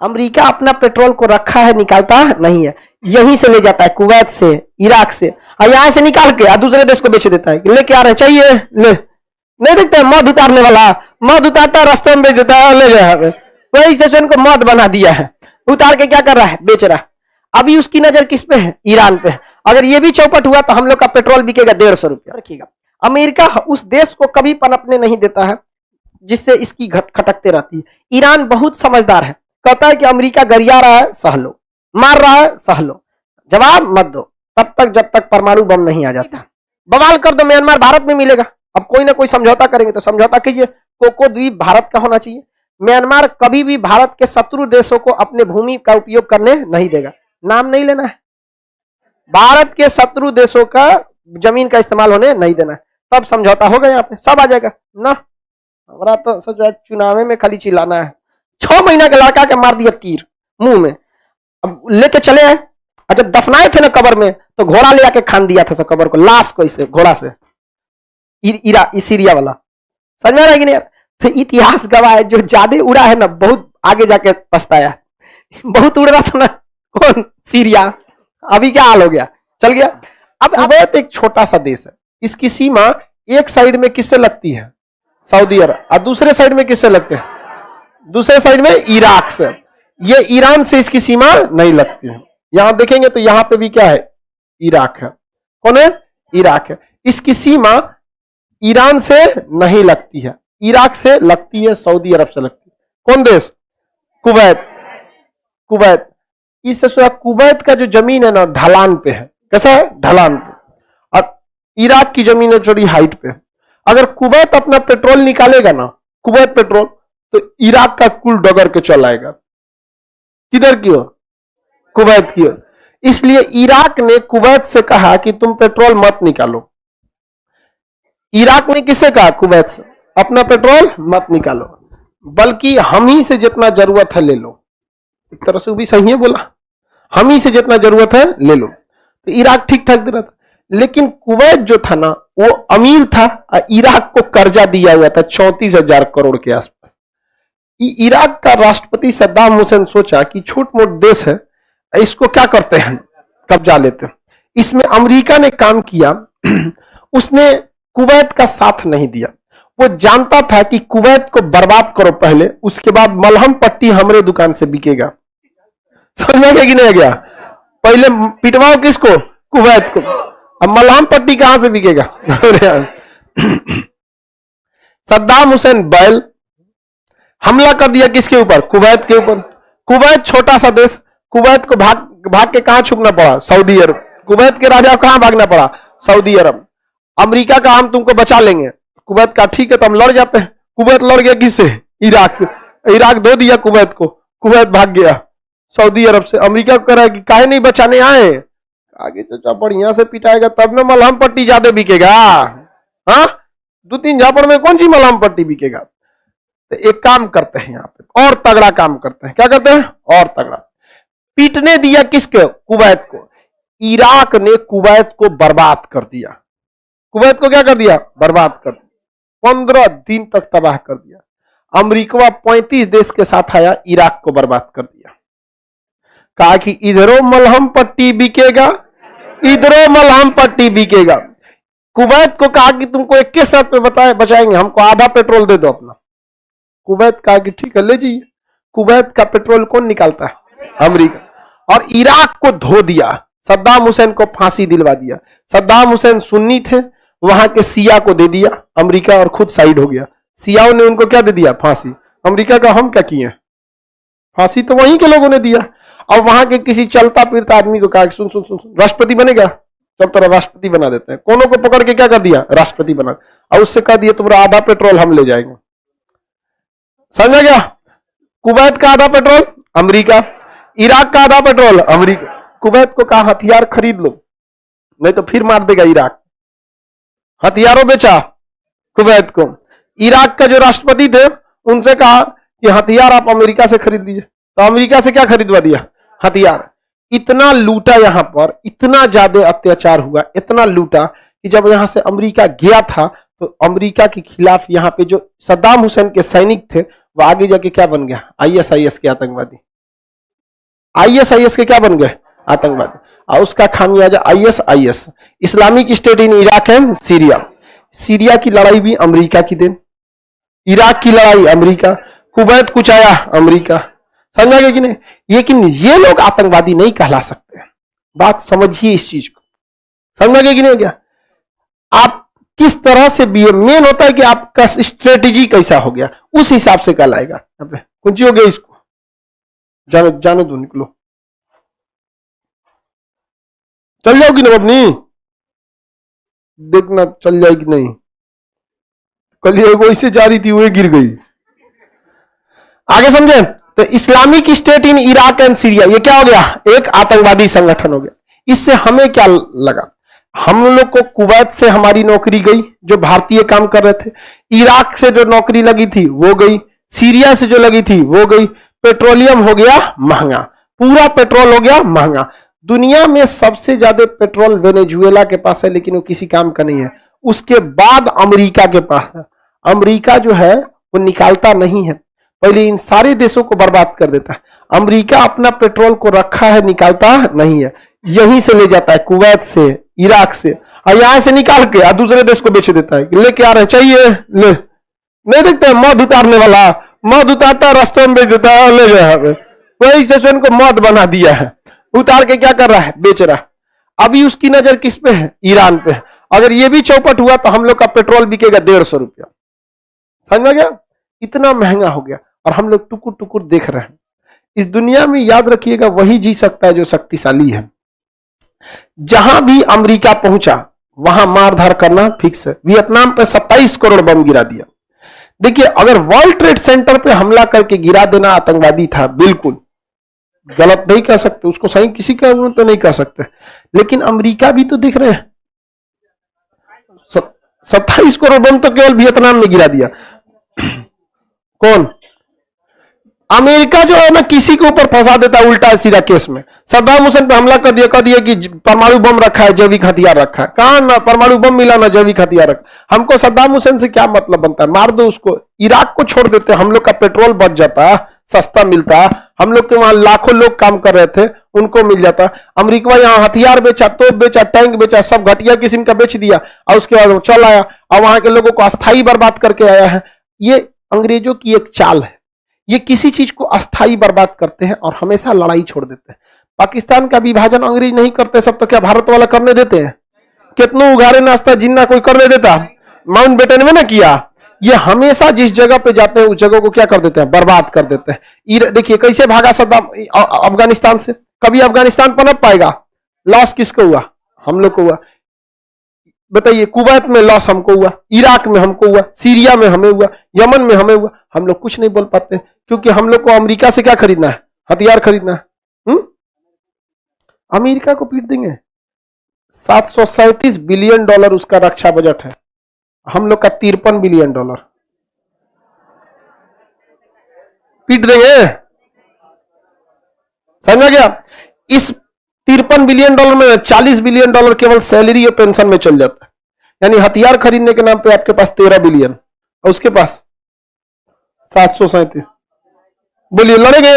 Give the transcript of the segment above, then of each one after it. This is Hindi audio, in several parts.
अमेरिका अपना पेट्रोल को रखा है, निकालता नहीं है, यहीं से ले जाता है, कुवैत से, इराक से, और यहां से निकाल के दूसरे देश को बेच देता है। लेके आ रहे चाहिए ले, नहीं देखते मध उतारने वाला मध उतारता है, रास्ते में बेच देता है, ले गया। वही सेशन को मध बना दिया है, उतार के क्या कर रहा है, बेच रहा है। अभी उसकी नजर किस पे है, ईरान पे है। अगर ये भी चौपट हुआ तो हम लोग का पेट्रोल बिकेगा 150 रुपया। रखिएगा, अमेरिका उस देश को कभी पनपने नहीं देता है जिससे इसकी खटकते रहती है। ईरान बहुत समझदार है, कहता है कि अमेरिका गरिया रहा है सह लो, मार रहा है सह लो, जवाब मत दो तब तक जब तक परमाणु बम नहीं आ जाता। बवाल कर दो, म्यांमार भारत में मिलेगा। अब कोई ना कोई समझौता करेंगे तो समझौता कीजिए, कोको द्वीप भारत का होना चाहिए। म्यांमार कभी भी भारत के शत्रु देशों को अपने भूमि का उपयोग करने नहीं देगा। नाम नहीं लेना है, भारत के शत्रु देशों का जमीन का इस्तेमाल होने नहीं देना है, तब समझौता होगा। यहाँ पे सब आ जाएगा ना। हमारा तो सोचा चुनाव में खाली चिल्लाना है। 6 महीना के लड़का के मार दिया तीर मुंह में, अब लेके चले आए। और जब दफनाए थे ना कब्र में तो घोड़ा ले आके खान दिया था सब कब्र को, लाश को इसे घोड़ा से, सीरिया वाला। समझ में आ रहा है कि नहीं? तो इतिहास गवाह है, जो ज्यादा उड़ा है ना बहुत आगे जाके पछताया। बहुत उड़ रहा था ना कौन, सीरिया, अभी क्या हाल हो गया, चल गया। अब कुवैत एक छोटा सा देश है, इसकी सीमा एक साइड में किससे लगती है, सऊदी अरब, और दूसरे साइड में किससे लगते हैं, दूसरे साइड में इराक से। ये ईरान से इसकी सीमा नहीं लगती है। यहां देखेंगे तो यहां पे भी क्या है, इराक है। कौन है, इराक है। इसकी सीमा ईरान से नहीं लगती है, इराक से लगती है, सऊदी अरब से लगती है। कौन देश, कुवैत। कुवैत, इससे कुवैत का जो जमीन है ना ढलान पे है। कैसा है, ढलान पे। और इराक की जमीन है थोड़ी हाइट पे। अगर कुवैत अपना पेट्रोल निकालेगा ना, कुवैत पेट्रोल, तो इराक का कुल डगर के चल आएगा। किधर की हो, कुवैत की हो। इसलिए इराक ने कुवैत से कहा कि तुम पेट्रोल मत निकालो। इराक ने किससे कहा, कुवैत से, अपना पेट्रोल मत निकालो, बल्कि हम ही से जितना जरूरत है ले लो। एक तरह से वो भी सही है बोला, हम ही से जितना जरूरत है ले लो। तो इराक ठीक ठाक दे रहा था। लेकिन कुवैत जो था ना वो अमीर था और इराक को कर्जा दिया हुआ था 34,000 करोड़ के आसपास। इराक का राष्ट्रपति सद्दाम हुसैन सोचा कि छोट मोट देश है, इसको क्या करते हैं, कब्जा लेते हैं। इसमें अमेरिका ने काम किया, उसने कुवैत का साथ नहीं दिया। वो जानता था कि कुवैत को बर्बाद करो पहले, उसके बाद मलहम पट्टी हमारे दुकान से बिकेगा। समझ में गया कि नहीं गया, पहले पिटवाओ किसको, कुवैत को, अब मलहम पट्टी कहां से बिकेगा। सद्दाम हुसैन बैल हमला कर दिया किसके ऊपर, कुवैत के ऊपर। कुवैत छोटा सा देश, कुवैत को भाग के कहां छुपना पड़ा, सऊदी अरब। कुवैत के राजा को कहां भागना पड़ा, सऊदी अरब। अमेरिका का हम तुमको बचा लेंगे, कुवैत का ठीक है तो हम लड़ जाते हैं। कुवैत लड़ गया किससे, इराक से। इराक दो दिया कुवैत को, कुवैत भाग गया सऊदी अरब से। अमेरिका को कह रहा है कि काहे नहीं बचाने आए, आगे चाचा बढ़िया से पिटाएगा तब ना मलहम पट्टी ज्यादा बिकेगा। हाँ, 2-3 झापड़ में कौन सी मलहम पट्टी बिकेगा। तो एक काम करते हैं यहाँ पे, और तगड़ा काम करते हैं। क्या करते हैं, और तगड़ा। पीटने दिया किसको, कुवैत को। इराक ने कुवैत को बर्बाद कर दिया। कुवैत को क्या कर दिया, बर्बाद कर दिया। 15 दिन तक तबाह कर दिया। अमेरिका 35 देश के साथ आया, इराक को बर्बाद कर दिया। कहा कि इधरों मलहम पट्टी बिकेगा, इधरों मलहम पट्टी बिकेगा। कुवैत को कहा कि तुमको 21 शर्त पे बचाएंगे, हमको आधा पेट्रोल दे दो अपना। कुवैत कहा कि ठीक है ले जाइए। कुवैत का पेट्रोल कौन निकालता है, अमेरिका। और इराक को धो दिया, सद्दाम हुसैन को फांसी दिलवा दिया। सद्दाम हुसैन सुन्नी थे, वहां के सिया को दे दिया अमेरिका, और खुद साइड हो गया। सियाओं ने उनको क्या दे दिया, फांसी। अमेरिका का हम क्या किए, फांसी तो वहीं के लोगों ने दिया। और वहां के किसी चलता फिरता आदमी को कहा सुन सुन सुन, राष्ट्रपति बनेगा, चल तेरा राष्ट्रपति बना देते हैं। कोनों को पकड़ के क्या कर दिया, राष्ट्रपति बना, और उससे कह दिया तुम्हारा आधा पेट्रोल हम ले जाएंगे। समझा गया, कुवैत का आधा पेट्रोल अमेरिका, इराक का आधा पेट्रोल अमेरिका। कुवैत को कहा हथियार खरीद लो, नहीं तो फिर मार देगा इराक। हथियारों बेचा कुवैत को। इराक का जो राष्ट्रपति थे उनसे कहा कि हथियार आप अमेरिका से खरीद लीजिए, तो अमेरिका से क्या खरीदवा दिया, हथियार। इतना लूटा, यहां पर इतना ज्यादा अत्याचार हुआ, इतना लूटा कि जब यहां से अमेरिका गया था तो अमेरिका के खिलाफ यहां पे जो सद्दाम हुसैन के सैनिक थे वो आगे जाके क्या बन गया, ISIS के आतंकवादी। ISIS के क्या बन गए? आतंकवादी। और उसका खामियाजा ISIS, Islamic state in Iraq and Syria. Syria की लड़ाई भी अमेरिका की देन, इराक की लड़ाई अमेरिका, कुवैत कुचाया अमेरिका, समझा गया कि नहीं? लेकिन ये लोग आतंकवादी नहीं कहला सकते। बात समझिए इस चीज को, समझा गया कि नहीं? क्या आप किस तरह से भी, मेन होता है कि आपका स्ट्रेटेजी कैसा हो गया, उस हिसाब से कहलाएगा। यहाँ पे कुछ हो गया, इसको जाने दो, निकलो, चल जाओगी ना अपनी, देखना चल जाएगी नहीं। कल वो इससे जा रही थी, वो गिर गई। आगे समझे? तो Islamic state in Iraq and Syria, ये क्या हो गया? एक आतंकवादी संगठन हो गया। इससे हमें क्या लगा? हम लोग को कुवैत से हमारी नौकरी गई, जो भारतीय काम कर रहे थे। इराक से जो नौकरी लगी थी वो गई, सीरिया से जो लगी थी वो गई। पेट्रोलियम हो गया महंगा, पूरा पेट्रोल हो गया महंगा। दुनिया में सबसे ज्यादा पेट्रोल वेनेजुएला के पास है, लेकिन वो किसी काम का नहीं है। उसके बाद अमेरिका के पास है। अमेरिका जो है वो निकालता नहीं है, पहले इन सारे देशों को बर्बाद कर देता है। अमेरिका अपना पेट्रोल को रखा है, निकालता नहीं है, यहीं से ले जाता है, कुवैत से, इराक से, और यहां से निकाल के दूसरे देश को बेच देता है। लेके आ रहे, चाहिए ले, नहीं देखते मौत उतारने वाला, मौत उतारता है, रास्तों में बेच देता है, ले जाए। वही सेशन को मौत बना दिया है, उतार के क्या कर रहा है? बेच रहा है। अभी उसकी नजर किस पे है? ईरान पे है। अगर ये भी चौपट हुआ तो हम लोग का पेट्रोल बिकेगा 150 रुपया। समझ गया? इतना महंगा हो गया, और हम लोग टुकुर टुकुर देख रहे हैं। इस दुनिया में याद रखिएगा, वही जी सकता है जो शक्तिशाली है। जहां भी अमेरिका पहुंचा वहां मारधार करना फिक्स है। वियतनाम पे 27 करोड़ बम गिरा दिया। देखिए, अगर वर्ल्ड ट्रेड सेंटर पे हमला करके गिरा देना आतंकवादी था, बिल्कुल गलत नहीं कह सकते, उसको सही किसी का तो नहीं कह सकते, लेकिन अमेरिका भी तो देख रहे हैं। 27 करोड़ बम तो केवल वियतनाम में गिरा दिया। कौन? अमेरिका जो है ना, किसी के ऊपर फंसा देता है उल्टा सीधा केस में। सद्दाम हुसैन पे हमला कर दिया कि परमाणु बम रखा है, जैविक हथियार रखा है। कहां ना परमाणु बम मिला ना जैविक हथियार रखा। हमको सद्दाम हुसैन से क्या मतलब बनता है? मार दो उसको। इराक को छोड़ देते, हम लोग का पेट्रोल बच जाता, सस्ता मिलता। हम लोग के वहां लाखों लोग काम कर रहे थे, उनको मिल जाता। अमेरिका यहाँ हथियार बेचा, तोप बेचा, टैंक बेचा, सब घटिया किस्म का बेच दिया, और उसके बाद वो चल आया और वहां के लोगों को अस्थायी बर्बाद करके आया है। ये अंग्रेजों की एक चाल है। ये किसी चीज को अस्थायी बर्बाद करते हैं और हमेशा लड़ाई छोड़ देते हैं। पाकिस्तान का विभाजन अंग्रेज नहीं करते, सब तो क्या भारत वाला करने देते हैं? कितनों उगारे नाश्ता जिन्ना कोई करने देता? माउंटबेटन में ना किया। ये हमेशा जिस जगह पे जाते हैं उस जगह को क्या कर देते हैं? बर्बाद कर देते हैं। देखिए कैसे भागा सद्दाम अफगानिस्तान से। कभी अफगानिस्तान पनप पाएगा? लॉस किसको हुआ? हम लोग को हुआ। बताइए, कुवैत में लॉस हमको हुआ, इराक में हमको हुआ, सीरिया में हमें हुआ, यमन में हमें हुआ। हम लोग कुछ नहीं बोल पाते, क्योंकि हम लोग को अमेरिका से क्या खरीदना है? हथियार खरीदना है। अमेरिका को पीट देंगे। 737 बिलियन डॉलर उसका रक्षा बजट है, हम लोग का 53 बिलियन डॉलर। पीट देंगे, समझा गया? इस 53 बिलियन डॉलर में 40 बिलियन डॉलर केवल सैलरी और पेंशन में चल जाता है। यानी हथियार खरीदने के नाम पे आपके पास 13 बिलियन और उसके पास 737। बोलिए, लड़ेंगे?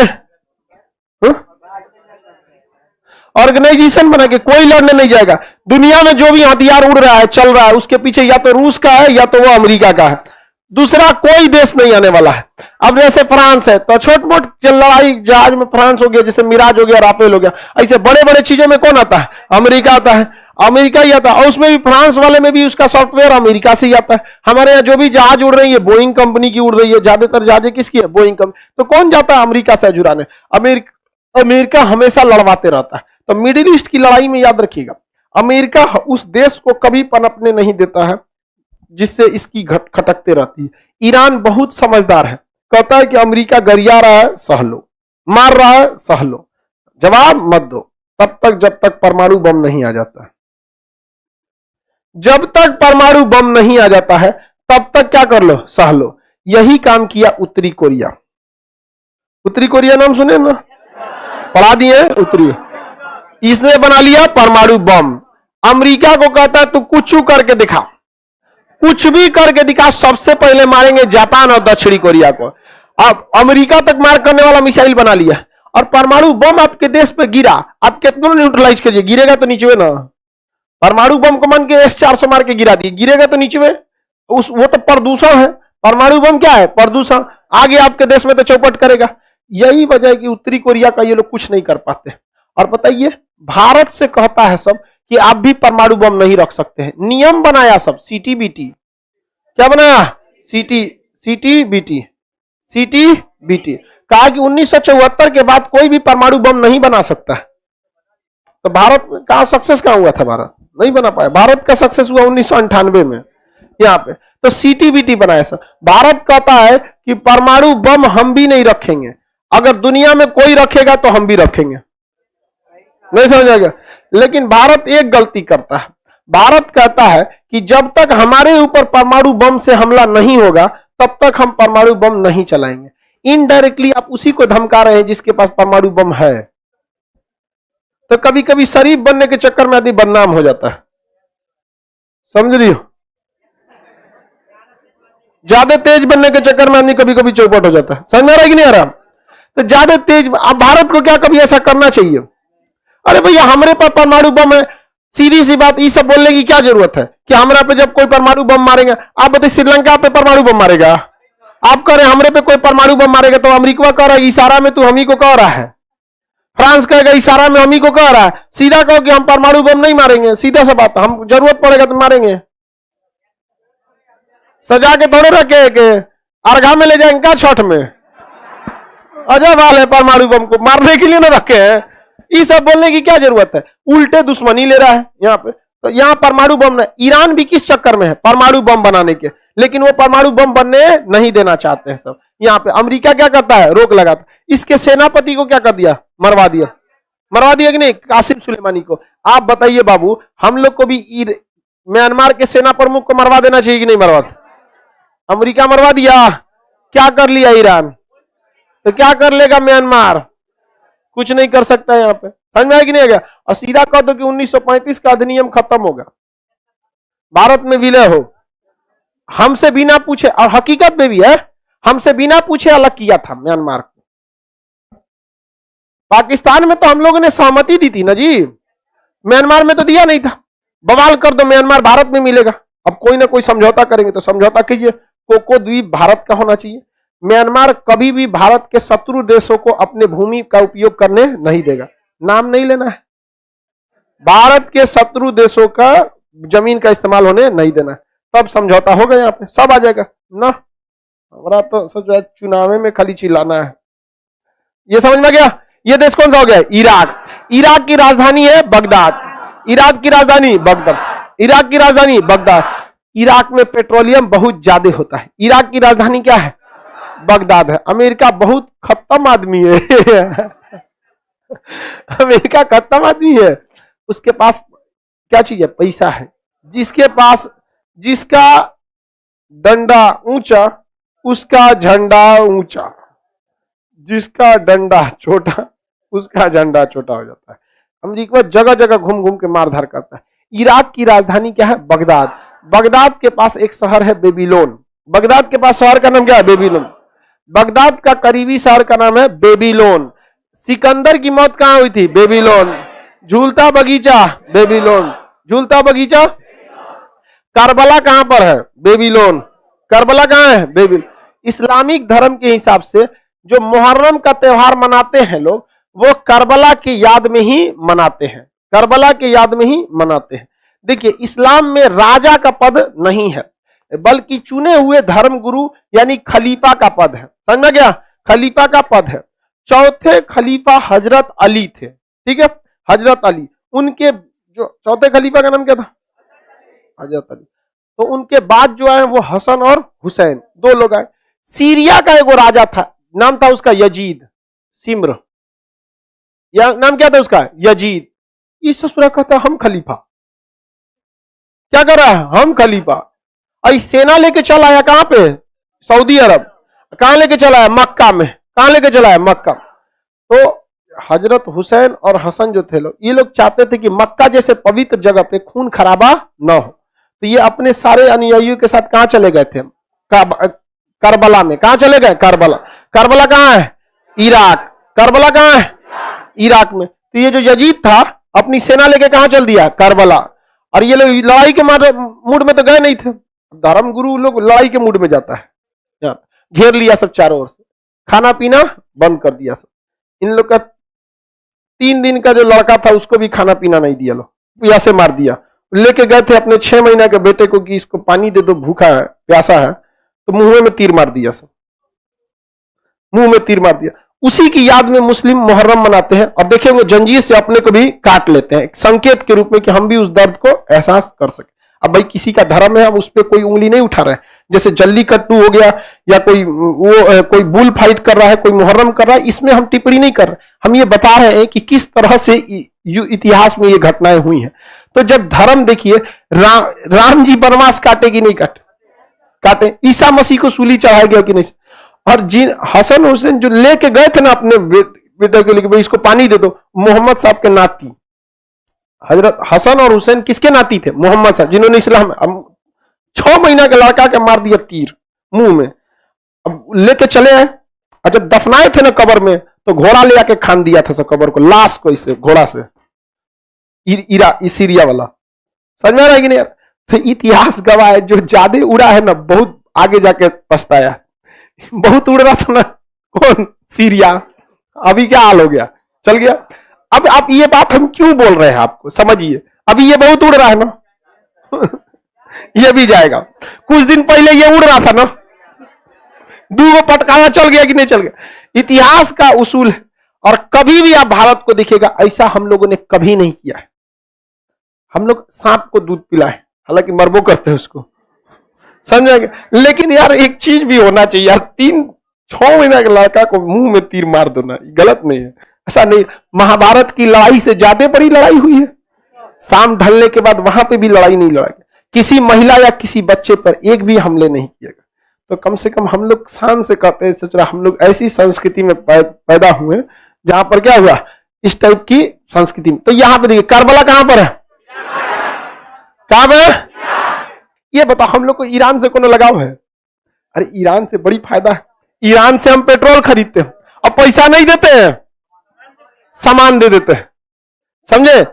ऑर्गेनाइजेशन बना के कोई लड़ने नहीं जाएगा। दुनिया में जो भी हथियार उड़ रहा है, चल रहा है, उसके पीछे या तो रूस का है या तो वो अमेरिका का है। दूसरा कोई देश नहीं आने वाला है। अब जैसे फ्रांस है तो छोट मोट लड़ाई जहाज में फ्रांस हो गया, जैसे मिराज हो गया, राफेल हो गया। ऐसे बड़े बड़े चीजों में कौन आता है? अमेरिका आता है। अमेरिका ही आता है, और उसमें भी फ्रांस वाले में भी उसका सॉफ्टवेयर अमेरिका से ही आता है। हमारे यहाँ जो भी जहाज उड़ रही है बोइंग कंपनी की उड़ रही है, ज्यादातर जहाजें किसकी है? Boeing company. तो कौन जाता है अमेरिका से जुड़ाने? अमेरिका हमेशा लड़वाते रहता है। तो मिडिल ईस्ट की लड़ाई में याद रखिएगा, अमेरिका उस देश को कभी पनपने नहीं देता है जिससे इसकी खटकते रहती है। ईरान बहुत समझदार है, कहता है कि अमेरिका गरिया रहा है सह लो, मार रहा है सह लो, जवाब मत दो तब तक जब तक परमाणु बम नहीं आ जाता है। जब तक परमाणु बम नहीं आ जाता है तब तक क्या कर लो? सह लो। यही काम किया उत्तरी कोरिया। उत्तरी कोरिया नाम सुने ना? पढ़ा दिए उत्तरी। इसने बना लिया परमाणु बम। अमेरिका को कहता है तू कुछ करके दिखा, कुछ भी करके दिखा। सबसे पहले मारेंगे जापान और दक्षिणी कोरिया को। अब अमेरिका तक मार करने वाला मिसाइल बना लिया, और परमाणु बम आपके देश पे गिरा, आप कितना न्यूट्रलाइज करिए, गिरेगा तो नीचे ना। परमाणु बम को मान के S-400 मार के गिरा दिए, गिरेगा तो नीचे में, वो तो प्रदूषण है। परमाणु बम क्या है? प्रदूषण। आगे आपके देश में तो चौपट करेगा। यही वजह है कि उत्तरी कोरिया का ये लोग कुछ नहीं कर पाते। और बताइए, भारत से कहता है सब कि आप भी परमाणु बम नहीं रख सकते हैं। नियम बनाया सब, CTBT। क्या बनाया? CTBT। कहा कि 1974 के बाद कोई भी परमाणु बम नहीं बना सकता। तो भारत का सक्सेस कहां हुआ था? भारत नहीं बना पाया। भारत का सक्सेस हुआ 1998 में यहां पे। तो CTBT बनाया सर। भारत कहता है कि परमाणु बम हम भी नहीं रखेंगे, अगर दुनिया में कोई रखेगा तो हम भी रखेंगे। नहीं समझ आएगा? लेकिन भारत एक गलती करता है। भारत कहता है कि जब तक हमारे ऊपर परमाणु बम से हमला नहीं होगा तब तक हम परमाणु बम नहीं चलाएंगे। इनडायरेक्टली आप उसी को धमका रहे हैं जिसके पास परमाणु बम है। तो कभी कभी शरीफ बनने के चक्कर में आदमी बदनाम हो जाता है, समझ रही हो? ज्यादा तेज बनने के चक्कर में आदमी कभी कभी चौपट हो जाता है। समझ में आ रहा है कि नहीं आ रहा? तो ज्यादा तेज, अब भारत को क्या कभी ऐसा करना चाहिए? अरे भैया हमारे पास परमाणु बम है, सीधी सी बात, ये सब बोलने की क्या जरूरत है कि हमारे पे जब कोई परमाणु बम मारेगा? आप बताइए, श्रीलंका पे परमाणु बम मारेगा? आप कह रहे हैं हमारे पे कोई परमाणु बम मारेगा, तो अमेरिका कह रहा है इशारा में तू हम ही को कह रहा है, फ्रांस कहेगा इशारा में हम ही को कह रहा है। सीधा कहो कि हम परमाणु बम नहीं मारेंगे, सीधा सा बात, हम जरूरत पड़ेगा तो मारेंगे। सजा के थोड़े रखे के अर्घा में ले जाएंगे क्या? छठ में अजब हाल है, परमाणु बम को मारने के लिए ना रखे हैं। ये सब बोलने की क्या जरूरत है? उल्टे दुश्मनी ले रहा है यहाँ पे। तो यहाँ परमाणु बम नहीं, ईरान भी किस चक्कर में है? परमाणु बम बनाने के, लेकिन वो परमाणु बम बनने नहीं देना चाहते हैं सब। यहाँ पे अमेरिका क्या करता है? रोक लगाता। इसके सेनापति को क्या कर दिया? मरवा दिया कि नहीं? कासिम सुलेमानी को। आप बताइए बाबू, हम लोग को भी म्यांमार के सेना प्रमुख को मरवा देना चाहिए कि नहीं मरवा? अमेरिका मरवा दिया, क्या कर लिया ईरान? तो क्या कर लेगा म्यांमार? कुछ नहीं कर सकता है यहाँ पे। समझ में आया कि नहीं आ गया? और सीधा कह दो कि 1935 का अधिनियम खत्म होगा, भारत में विलय हो, हमसे बिना पूछे। और हकीकत में भी है, हमसे बिना पूछे अलग किया था म्यांमार को। पाकिस्तान में तो हम लोगों ने सहमति दी थी ना जी, म्यांमार में तो दिया नहीं था। बवाल कर दो म्यांमार भारत में मिलेगा। अब कोई ना कोई समझौता करेंगे तो समझौता कीजिए। कोको द्वीप भारत का होना चाहिए। म्यांमार कभी भी भारत के शत्रु देशों को अपने भूमि का उपयोग करने नहीं देगा। नाम नहीं लेना है, भारत के शत्रु देशों का जमीन का इस्तेमाल होने नहीं देना है, तब समझौता होगा। यहाँ पे सब आ जाएगा ना। हमारा तो सोचा चुनाव में खाली चिल्लाना है। ये समझ में गया? ये देश कौन सा हो गया? इराक। इराक की राजधानी है बगदाद। इराक की राजधानी बगदाद। इराक की राजधानी बगदाद। इराक में पेट्रोलियम बहुत ज्यादा होता है। इराक की राजधानी क्या है? बगदाद है। अमेरिका बहुत खत्म आदमी है अमेरिका खत्म आदमी है। उसके पास क्या चीज है? पैसा है। जिसके पास, जिसका डंडा ऊंचा उसका झंडा ऊंचा, जिसका डंडा छोटा उसका झंडा छोटा हो जाता है। अमेरिका जगह जगह घूम घूम के मारधार करता है। इराक की राजधानी क्या है? बगदाद। बगदाद के पास एक शहर है बेबीलोन। बगदाद के पास शहर का नाम क्या है? बेबीलोन। बगदाद का करीबी शहर का नाम है बेबीलोन। सिकंदर की मौत कहां हुई थी? बेबीलोन। झूलता बगीचा बेबीलोन। झूलता बगीचा। करबला कहां पर है? बेबीलोन। करबला कहां है? बेबीलोन। इस्लामिक धर्म के हिसाब से जो मुहर्रम का त्योहार मनाते हैं लोग, वो करबला की याद में ही मनाते हैं। करबला की याद में ही मनाते हैं। देखिए, इस्लाम में राजा का पद नहीं है, बल्कि चुने हुए धर्मगुरु यानी खलीफा का पद है। समझ में गया? खलीफा का पद है। चौथे खलीफा हजरत अली थे। ठीक है, हजरत अली। उनके जो चौथे खलीफा का नाम क्या था? हजरत अली। तो उनके बाद जो आए वो हसन और हुसैन, दो लोग आए। सीरिया का एक राजा था, नाम था उसका यजीद। सिम्र, या नाम क्या था उसका? यजीद। इस ससुरा कहता हम खलीफा। क्या कर रहा है? हम खलीफा। और सेना लेके चला आया कहां पे? सऊदी अरब। कहां लेके चला आया? मक्का में। कहां लेके चला आया? मक्का। तो हजरत हुसैन और हसन जो थे लोग, ये लोग चाहते थे कि मक्का जैसे पवित्र जगह पे खून खराबा न हो, तो ये अपने सारे अनुयायियों के साथ कहां चले गए थे? करबला में। कहां चले गए? करबला। करबला कहां है? इराक। करबला कहां है? इराक में। तो ये जो यजीद था अपनी सेना लेके कहां चल दिया? करबला। और ये लोग लड़ाई के मूड में तो गए नहीं थे। धर्म गुरु लोग लड़ाई के मूड में जाता है, घेर लिया सब चारों ओर से, खाना पीना बंद कर दिया सब। इन लोग का 3 दिन का जो लड़का था उसको भी खाना पीना नहीं दिया, लोग ऐसे मार दिया। लेके गए थे अपने 6 महीना के बेटे को कि इसको पानी दे दो, भूखा है, प्यासा है, तो मुंह में तीर मार दिया सब, मुंह में तीर मार दिया। उसी की याद में मुस्लिम मुहर्रम मनाते हैं और देखेंगे जंजीर से अपने को भी काट लेते हैं, एक संकेत के रूप में कि हम भी उस दर्द को एहसास कर सके। अब भाई किसी का धर्म है, हम उस पर कोई उंगली नहीं उठा रहे हैं। जैसे जल्लीकट्टू हो गया या कोई बुल फाइट कर रहा है, कोई मुहर्रम कर रहा है, इसमें हम टिप्पणी नहीं कर रहे। हम ये बता रहे हैं कि किस तरह से इतिहास में ये घटनाएं हुई हैं। तो जब धर्म देखिए, राम जी वनवास काटे कि नहीं काटे? ईसा मसीह को सूली चढ़ाया गया कि नहीं? और जिन हसन हुसैन जो लेके गए थे ना अपने बेटे को लेके, भाई इसको पानी दे दो, मोहम्मद साहब के नाती हजरत हसन और हुसैन किसके नाती थे? मोहम्मद साहब, जिन्होंने इस्लाम 6 महीना के लड़का के मार दिया तीर मुंह में। अब लेके चले आए और जब दफनाए थे ना कब्र में, तो घोड़ा ले आके खान दिया था सब कब्र को, लाश को इसे घोड़ा से, सीरिया वाला। समझ में आ रहा है कि नहीं? तो इतिहास गवाह है, जो ज्यादा उड़ा है ना बहुत आगे जाके पछताया। बहुत उड़ रहा था ना, कौन? सीरिया। अभी क्या हाल हो गया, चल गया। अब आप ये बात हम क्यों बोल रहे हैं आपको समझिए। अभी ये बहुत उड़ रहा है ना ये भी जाएगा। कुछ दिन पहले ये उड़ रहा था ना, 2 पटकाया, चल गया कि नहीं चल गया? इतिहास का उसूल है। और कभी भी आप भारत को देखिएगा, ऐसा हम लोगों ने कभी नहीं किया है। हम लोग सांप को दूध पिलाए, हालांकि मरबो करते हैं उसको, समझेंगे। लेकिन यार एक चीज भी होना चाहिए यार, 6 महीना के लड़का को मुंह में तीर मार दो ना, गलत नहीं है, ऐसा नहीं। महाभारत की लड़ाई से ज्यादा बड़ी लड़ाई हुई है। शाम ढलने के बाद वहां पे भी लड़ाई नहीं लड़ा, किसी महिला या किसी बच्चे पर एक भी हमले नहीं किए गए। तो कम से कम हम लोग शान से कहते हैं, सोच रहा हम लोग ऐसी संस्कृति में पैदा हुए जहां पर क्या हुआ, इस टाइप की संस्कृति में। तो यहां पर देखिए करबला कहां पर है? कहां पर? ये बताओ, हम लोग को ईरान से कोनो लगाव है? अरे ईरान से बड़ी फायदा है। ईरान से हम पेट्रोल खरीदते हैं और पैसा नहीं देते हैं, सामान दे देते हैं, समझे?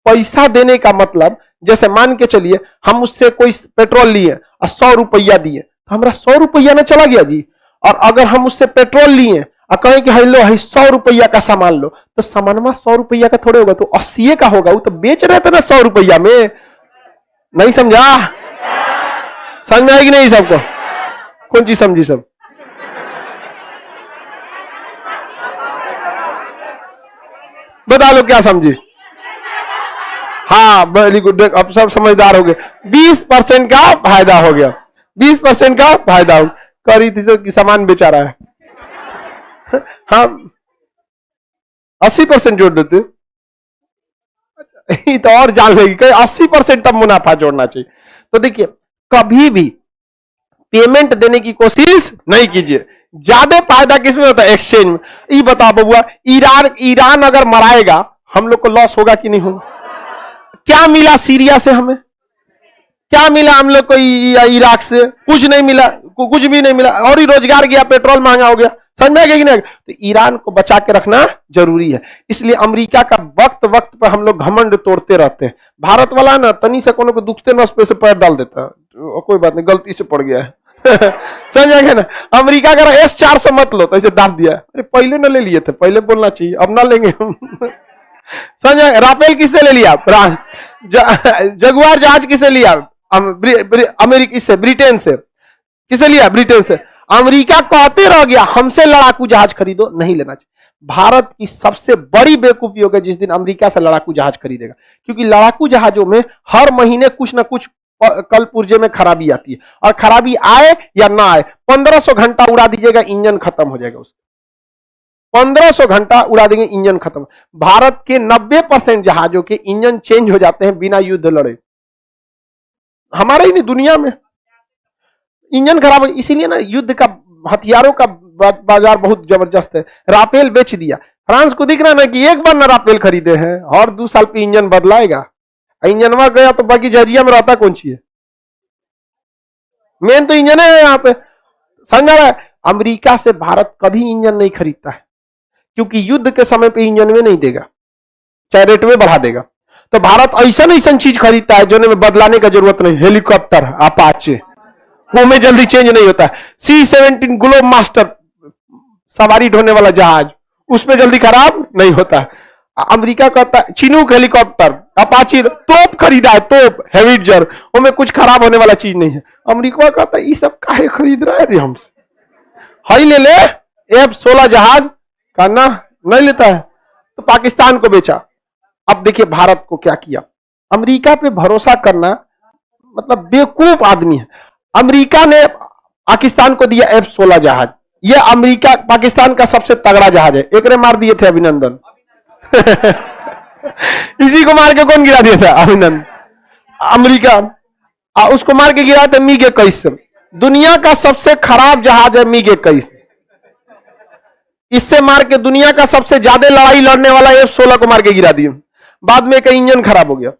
पैसा देने का मतलब, जैसे मान के चलिए हम उससे कोई पेट्रोल लिए और 100 रुपया दिए, तो हमारा 100 रुपया में चला गया जी। और अगर हम उससे पेट्रोल लिए और कहें कि हेलो 100 रुपया का सामान लो, तो सामानमा 100 रुपया का थोड़े होगा, तो 80 का होगा। वो तो बेच रहे थे ना 100 रुपया में। नहीं समझा? समझ आएगी नहीं सबको? कौन चीज समझी सब? बता लो क्या समझी? हाँ वेरी गुड, अब सब समझदार हो गए। 20% का फायदा हो गया, 20% का फायदा हो। करी थी तो सामान बेचा रहा है हाँ 80% जोड़ देते तो और जान लेगी, 80% तब मुनाफा जोड़ना चाहिए। तो देखिए कभी भी पेमेंट देने की कोशिश नहीं कीजिए। ज्यादा फायदा किसमें होता है? एक्सचेंज में। ये बताओ बबुआ, ईरान अगर मराएगा हम लोग को लॉस होगा कि नहीं होगा? क्या मिला सीरिया से हमें? क्या मिला हम लोग को इराक से? कुछ नहीं मिला, कुछ भी नहीं मिला, और ही रोजगार गया, पेट्रोल महंगा हो गया। समझ में आएगा कि नहीं? तो ईरान को बचा के रखना जरूरी है। इसलिए अमेरिका का वक्त वक्त पर हम लोग घमंड तोड़ते रहते हैं। भारत वाला ना तनी से कोनो को दुखते नस पे से पैर डाल देता है, कोई बात नहीं, गलती से पड़ गया है समझ आएगा ना? अमेरिका का S-400 मत लो, तो ऐसे दाब दिया। अरे पहले ना ले लिए थे, पहले बोलना चाहिए, अब ना लेंगे समझ आएगा? राफेल किससे ले लिया? जगुआर जहाज किससे लिया? अमेरिका से, ब्रिटेन से। किसे लिया? ब्रिटेन से। अमेरिका कहते रह गया हमसे लड़ाकू जहाज खरीदो, नहीं लेना चाहिए। भारत की सबसे बड़ी बेवकूफी होगी जिस दिन अमेरिका से लड़ाकू जहाज खरीदेगा, क्योंकि लड़ाकू जहाजों में हर महीने कुछ ना कुछ कल पुर्जे में खराबी आती है, और खराबी आए या ना आए 1500 घंटा उड़ा दीजिएगा, इंजन खत्म हो जाएगा उसका। 1500 घंटा उड़ा देंगे, इंजन खत्म। भारत के 90% जहाजों के इंजन चेंज हो जाते हैं बिना युद्ध लड़े। हमारा ही नहीं, दुनिया में इंजन खराब है। इसीलिए ना युद्ध का, हथियारों का बाजार बहुत जबरदस्त है। राफेल बेच दिया, फ्रांस को दिख रहा ना कि एक बार ना राफेल खरीदे हैं और 2 साल पे इंजन बदलाएगा। इंजन में गया तो बाकी जजिया में रहता कौन सी है? मेन तो इंजन है यहाँ पे, समझा रहा है? अमेरिका से भारत कभी इंजन नहीं खरीदता है, क्योंकि युद्ध के समय पे इंजन में नहीं देगा, चाहे रेट में बढ़ा देगा। तो भारत ऐसा ऐसा चीज खरीदता है जो में बदलाने का जरूरत नहीं। हेलीकॉप्टर अपाचे, वो में जल्दी चेंज नहीं होता। C-17 ग्लोब मास्टर सवारी ढोने वाला जहाज, उसमें जल्दी खराब नहीं होता। अमेरिका कहता है चिनूक हेलीकॉप्टर अपाची तोप खरीदा है, तोप हेविटजर, उसमें कुछ खराब होने वाला चीज नहीं है। अमेरिका कहता है ये सब काहे खरीद रहा है हमसे, हाई ले ले F-16 जहाज का ना, नहीं लेता है तो पाकिस्तान को बेचा। अब देखिए भारत को क्या किया, अमेरिका पे भरोसा करना मतलब बेवकूफ आदमी है। अमेरिका ने पाकिस्तान को दिया F-16 जहाज, ये अमेरिका पाकिस्तान का सबसे तगड़ा जहाज है, एक ने मार दिए थे अभिनंदन इसी को मार के कौन गिरा दिया था? अभिनंदन। अमेरिका उसको मार के गिरा था MiG-21। दुनिया का सबसे खराब जहाज है MiG-21, इससे मार के दुनिया का सबसे ज्यादा लड़ाई लड़ने वाला F-16 को मार के गिरा दिया। बाद में कहीं इंजन खराब हो गया।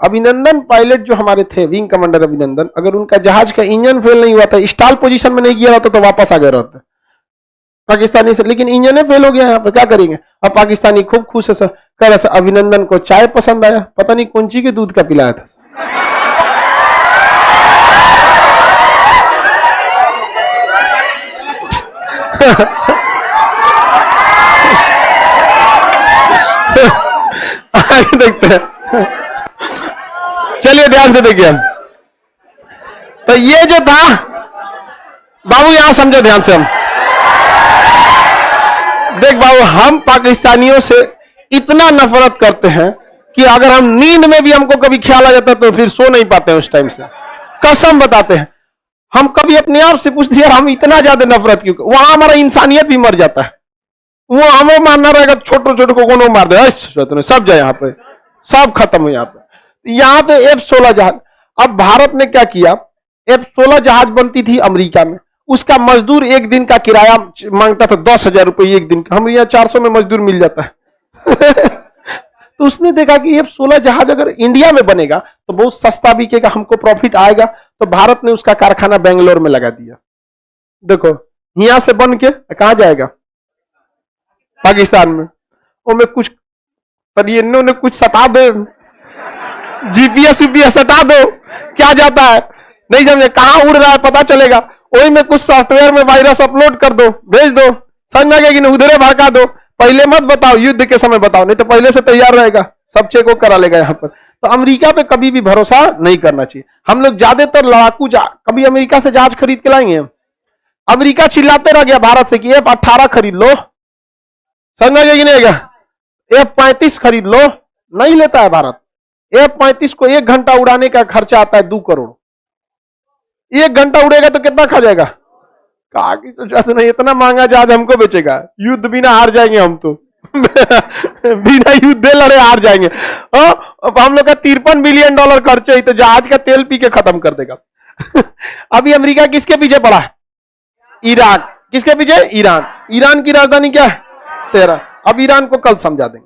अभिनंदन पायलट जो हमारे थे, विंग कमांडर अभिनंदन, अगर उनका जहाज का इंजन फेल नहीं हुआ था, स्टॉल पोजीशन में नहीं गिरा रहता तो वापस आ गया रहता पाकिस्तानी से, लेकिन इंजन फेल हो गया। यहाँ पे क्या करेंगे? अब पाकिस्तानी खूब खुश है सर, कह रहा सर अभिनंदन को चाय पसंद आया, पता नहीं कौन सी के दूध का पिलाया था आगे देखते हैं, चलिए ध्यान से देखिए। तो ये जो था बाबू, यहां समझो ध्यान से। हम देख बाबू, हम पाकिस्तानियों से इतना नफरत करते हैं कि अगर हम नींद में भी हमको कभी ख्याल आ जाता है तो फिर सो नहीं पाते हैं उस टाइम से, कसम बताते हैं। हम कभी अपने आप से पूछते हैं हम इतना ज्यादा नफरत क्यों? वहां हमारा इंसानियत भी मर जाता है। वो हमें मानना रहेगा छोटे छोटे को कौन मार दे, सब जाए यहाँ पे, सब खत्म हो। यहाँ पे F-16 जहाज। अब भारत ने क्या किया, F-16 जहाज बनती थी अमेरिका में, उसका मजदूर एक दिन का किराया मांगता था 10,000 रुपये एक दिन का, हम यहाँ 400 में मजदूर मिल जाता है तो उसने देखा कि F-16 जहाज अगर इंडिया में बनेगा तो बहुत सस्ता बिकेगा, हमको प्रॉफिट आएगा। तो भारत ने उसका कारखाना बेंगलोर में लगा दिया। देखो यहां से बन के कहां जाएगा? पाकिस्तान में। उनमें कुछ परियनों ने कुछ सटा दो, GPS सटा दो, क्या जाता है नहीं समझे, कहां उड़ रहा है पता चलेगा। वही में कुछ सॉफ्टवेयर में वायरस अपलोड कर दो, भेज दो, समझ गए कि नहीं, उधरे भड़का दो। पहले मत बताओ, युद्ध के समय बताओ, नहीं तो पहले से तैयार रहेगा, सब चेक करा लेगा यहाँ पर। तो अमेरिका पे कभी भी भरोसा नहीं करना चाहिए। हम लोग ज्यादातर लड़ाकू कभी अमेरिका से जहाज खरीद के लाएंगे? अमेरिका चिल्लाते रह गया भारत से कि F-18 खरीद लो, समझ गए कि नहीं, F-35 खरीद लो, नहीं लेता है भारत। F-35 को 1 घंटा उड़ाने का खर्चा आता है 2 करोड़। 1 घंटा उड़ेगा तो कितना खा जाएगा? कहा कि तो जैसे नहीं, इतना महंगा जहाज हमको बेचेगा, युद्ध बिना हार जाएंगे हम तो बिना युद्ध लड़े हार जाएंगे। अब हम लोग का $53 बिलियन खर्च है, तो जहाज का तेल पी के खत्म कर देगा अभी अमेरिका किसके पीछे पड़ा है? ईरान। किसके पीछे? ईरान। ईरान की राजधानी क्या है? तेहरान। अब ईरान को कल समझा देंगे।